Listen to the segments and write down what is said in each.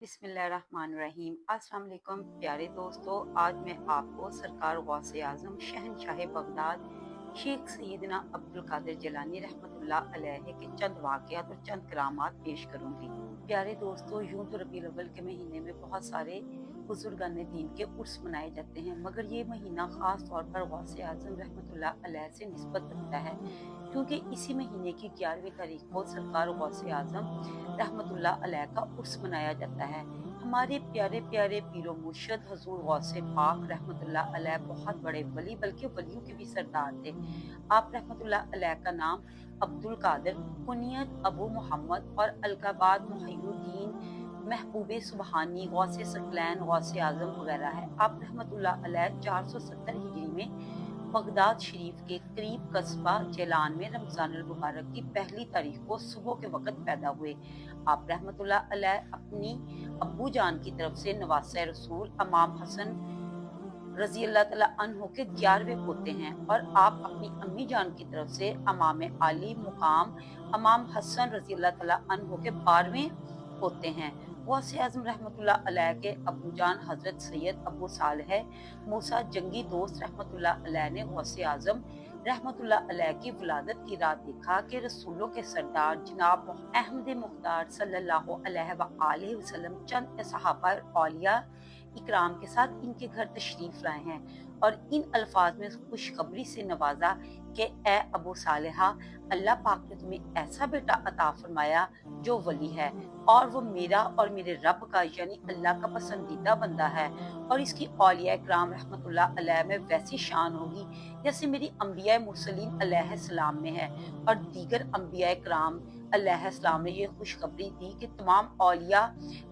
बिस्मिल्लाहिर्रहमानिर्रहीम। अस्सलाम वालेकुम प्यारे दोस्तों, आज मैं आपको सरकार गौसे आज़म शहनशाह बगदाद शेख सैयदना अब्दुल कादिर जिलानी रहमतुल्लाह अलैह के चंद वाक़यात और चंद करामात पेश करूंगी। प्यारे दोस्तों, यूं तो रबीउल अव्वल के महीने में बहुत सारे बुजुर्गान दीन के उर्स मनाए जाते हैं, मगर ये महीना ख़ास तौर पर गौसे आज़म रहमतुल्लाह अलैह से निस्बत रखता है, क्योंकि इसी महीने की 11वीं तारीख को सरकार गौसे आज़म रहमतुल्लाह अलैह का उर्स मनाया जाता है। हमारे प्यारे प्यारे पीरो मुर्शद हजूर गौसे पाक रहमतुल्लाह अलैह बहुत बड़े वली, बल्कि वलियों के भी सरदार थे। आप रहमतुल्लाह अलैह का नाम अब्दुल कादिर, कुनियत अबू मोहम्मद और अलकाबाद मुहय्युद्दीन, महबूबे सुबहानी, गौसे सकलैन, गौसे आज़म वगैरह है। आप रहमतुल्लाह अलैह 470 हिजरी में बगदाद शरीफ के करीब कस्बा जेलान में रमजानुल मुबारक की पहली तारीख को सुबह के वक्त पैदा हुए। आप रहमतुल्लाह अलैह अपनी अब्बू जान की तरफ से नवासे रसूल इमाम हसन रजी अल्लाह तआला अन्हो के 11वें पोते हैं, और आप अपनी अम्मी जान की तरफ से इमाम आली मुकाम इमाम हसन रजी अल्लाह तआला अन्हो के 12वें पोते हैं। गौसे आज़म रहमतुल्लाह अलैह के अबू जान हजरत सैयद अबू सालेह मूसा जंगी दोस्त रहमतुल्लाह अलैह ने गौसे आज़म रहमतुल्लाह अलैह की विलादत की रात देखा कि रसूलों के सरदार जनाब अहमद मुख्तार सल्लल्लाहु अलैहि वसल्लम चंद सहाबा और औलिया इकराम के साथ इनके घर तशरीफ लाए हैं, और इन अल्फाज में खुशखबरी से नवाजा कि ए अबू सालेहा, अल्लाह पाक ने तुम्हें ऐसा बेटा अता फरमाया जो वली है, और वो मेरा और मेरे रब का यानी अल्लाह का पसंदीदा बंदा है, और इसकी औलिया इकराम रहमतुल्लाह अलैह में वैसी शान होगी जैसे मेरी अंबिया मुरसलीन अलैहिस्सलाम में है। और दीगर अंबिया इकराम अलैहिस्सलाम ने ये खुशखबरी दी कि तमाम औलिया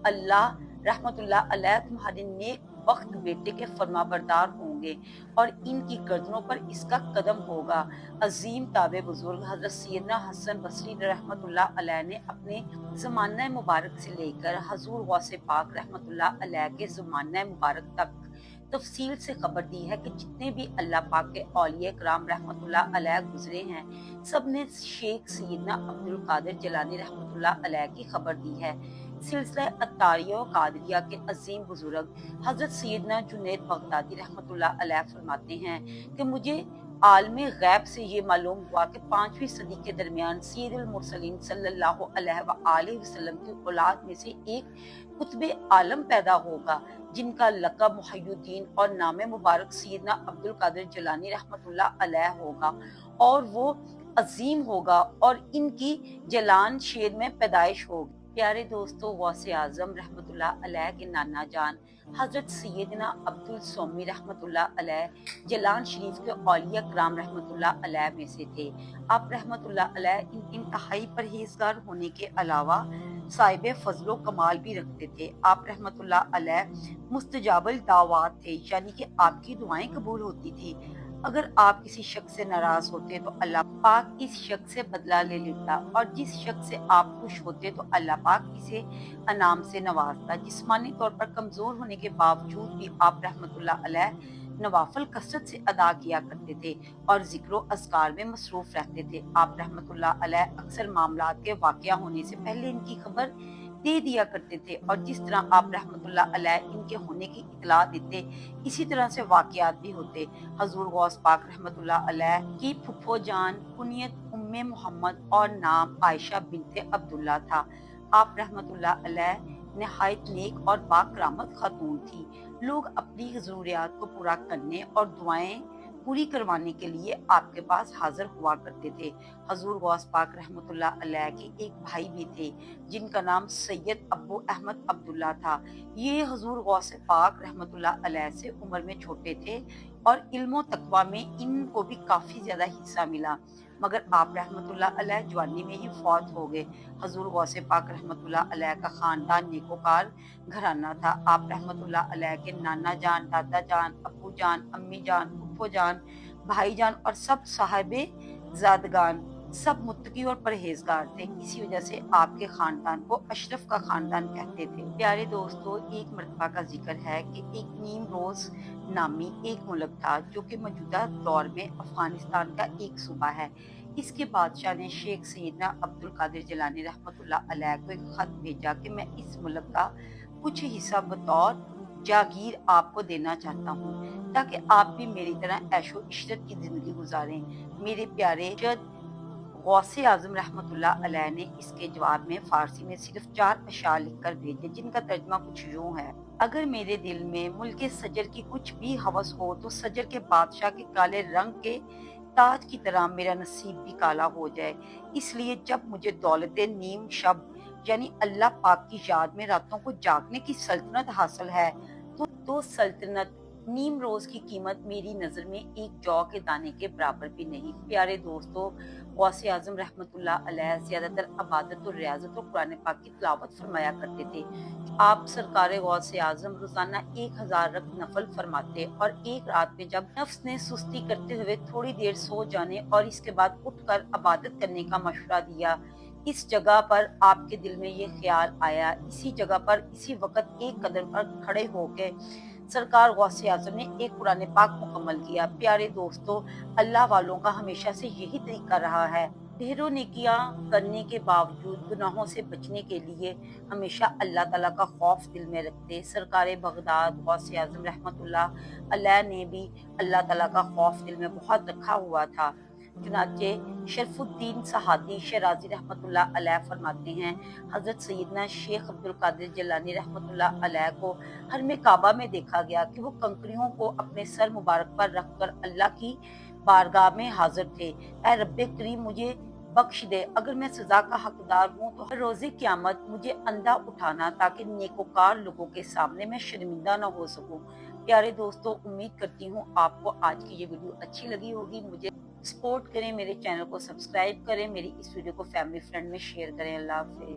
अल्लाह रहमतुल्लाह अलैह तुम्हारे नेक वक्त बेटे के फरमाबरदार होंगे, और इनकी गर्दनों पर इसका कदम होगा। अजीम ताबे बुजुर्ग हजरत सैयदना हसन बसरी रहमतुल्लाह अलैह ने अपने ज़माना मुबारक से लेकर हजूर गौसे पाक रहमतुल्लाह अलैह के ज़माना मुबारक तक तफसील से खबर दी है कि जितने भी अल्लाह पाक के औलिया कराम रहमतुल्लाह अलैह गुजरे हैं, सब ने शेख सैयदना अब्दुल कादिर जिलानी रहमतुल्लाह अलैह की खबर दी है। सिलसिला अत्तारिया और कादरिया के अजीम बुजुर्ग हजरत सैयदना जुनैद बगदादी रहमतुल्लाह अलैह फरमाते हैं कि मुझे आलमे गैब से ये मालूम हुआ कि 5वीं सदी के दरमियान सैयदुल मुरसलीन सल्लल्लाहु अलैहि वसल्लम की औलाद में से एक कुतुबे आलम पैदा होगा, जिनका लक़ब मुहय्युद्दीन और नाम मुबारक सैयदना अब्दुल कादिर जिलानी रहमतुल्लाह अलैह होगा, और वो अजीम होगा, और इनकी जलान शेर में पैदाइश होगी। प्यारे दोस्तों, गौसे आज़म रहमतुल्लाह अलैह के नाना जान हजरत सैयदना अब्दुल सोमी रहमतुल्लाह अलैह जलान शरीफ के औलिया कराम रहमतुल्लाह अलैह में से थे। आप रहमतुल्लाह अलैह इंतहाई परहेजगार होने के अलावा साहिब फजलो कमाल भी रखते थे। आप रहमतुल्लाह अलैह मुस्तजाबुल दावात थे, यानी कि आपकी दुआएं कबूल होती थी। अगर आप किसी शख्स से नाराज होते तो अल्लाह पाक इस शख्स से बदला ले लेता, और जिस शख्स से आप खुश होते तो अल्लाह पाक इसे अनाम से नवाजता। जिस्मानी तौर पर कमजोर होने के बावजूद भी आप रहमतुल्लाह अलैह नवाफल कसरत से अदा किया करते थे और जिक्र अज़कार में मसरूफ रहते थे। आप रहमतुल्लाह अलैह अक्सर मामलात के वाक़या होने से पहले इनकी खबर दे दिया करते थे, और जिस तरह आप रहमतुल्लाह अलैह इनके होने की इतला देते, इसी तरह से वाक़यात भी होते। हजूर गौस पाक रहमतुल्लाह अलैह की फुफो जान कुनियत उम्मे मोहम्मद और नाम आयशा बिनते अब्दुल्ला था। आप रहमतुल्लाह अलैह नहायत नेक और बाकरामत खातून थी। लोग अपनी ज़रूरियात को पूरा करने और दुआएं पूरी करवाने के लिए आपके पास हाजिर हुआ करते थे। हजूर गौस पाक रहमतुल्लाह अलैह के एक भाई भी थे, जिनका नाम सैयद अबू अहमद अब्दुल्ला था। ये हजूर गौस पाक रहमतुल्लाह अलैह से उम्र में छोटे थे, और इल्मो तकवा में इनको भी काफ़ी ज़्यादा हिस्सा मिला, मगर आप रहमतुल्लाह अलैह जवानी में ही फौत हो गए। हजूर गौसे पाक रहमतुल्लाह अलैह का ख़ानदान नेकोकार घराना था। आप रहमतुल्लाह अलैह के नाना जान, दादा जान, अब्बू जान, अम्मी जान, फुफो जान, भाई जान और सब साहिबे ज़ादगान सब मुत्तकी और परहेजगार थे। इसी वजह से आपके खानदान को अशरफ का खानदान कहते थे। प्यारे दोस्तों, एक मरतबा का जिक्र है कि एक नीम रोज नामी एक मुल्क था, जो कि मौजूदा दौर में अफगानिस्तान का एक सूबा है। इसके बादशाह ने शेख सैयदना अब्दुल कादिर जिलानी रहमतुल्लाह अलैह को एक खत भेजा कि मैं इस मुल्क का कुछ हिस्सा बतौर जागीर आपको देना चाहता हूँ, ताकि आप भी मेरी तरह ऐशो इशरत की ज़िंदगी गुज़ारें। मेरे प्यारे जद गौसे आज़म रहमतुल्लाह अलैह ने इसके जवाब में फ़ारसी में सिर्फ़ 4 अशआर लिखकर भेजे, जिनका तर्जुमा कुछ यूँ है: अगर मेरे दिल में मुल्के सजर की कुछ भी हवस हो, तो सजर के बादशाह के काले रंग के ताज की तरह मेरा नसीब भी काला हो जाए। इसलिए जब मुझे दौलत नीम शब यानी अल्लाह पाक की याद में रातों को जागने की सल्तनत हासिल है, तो सल्तनत नीम रोज की कीमत मेरी नजर में एक जौ के दाने के बराबर भी नहीं। प्यारे दोस्तों, गौसे आजम रहमतुल्लाह अलैह ज्यादातर इबादत और रियाजत और कुरान पाक की तिलावत फरमाया करते थे। आप सरकार गौसे आजम रोजाना 1000 रक नफल फरमाते और एक रात में जब नफ्स ने सुस्ती करते हुए थोड़ी देर सो जाने और इसके बाद उठकर इबादत करने का मशवरा दिया, इस जगह पर आपके दिल में ये ख्याल आया, इसी जगह पर इसी वक्त एक कदम पर खड़े होकर सरकार गौसे आजम ने एक कुरान पाक मुकम्मल किया। प्यारे दोस्तों, अल्लाह वालों का हमेशा से यही तरीका रहा है। ढेरों नेकियां करने के बावजूद गुनाहों से बचने के लिए हमेशा अल्लाह ताला का खौफ दिल में रखते। सरकार बगदाद गौसे आजम रहमतुल्लाह अलैह ने भी अल्लाह ताला का खौफ दिल में बहुत रखा हुआ था। चुनाचे शरफुद्दीन सहादी शराजी रहमतुल्लाह अलैह फरमाते हैं, हजरत सैयदना शेख अब्दुल कादिर जिलानी रहमतुल्लाह अलैह को हरम काबा में देखा गया कि वो कंकड़ियों को अपने सर मुबारक पर रखकर अल्लाह की बारगाह में हाजिर थे। ऐ रब्बे करीम, मुझे बख्श दे, अगर मैं सजा का हकदार हूँ तो हर रोज़े क़यामत मुझे अंधा उठाना, ताकि नेकोकार लोगों के सामने मैं शर्मिंदा न हो सकूं। प्यारे दोस्तों, उम्मीद करती हूँ आपको आज की ये वीडियो अच्छी लगी होगी। मुझे सपोर्ट करें, मेरे चैनल को सब्सक्राइब करें, मेरी इस वीडियो को फैमिली फ्रेंड में शेयर करें। अल्लाह हाफिज।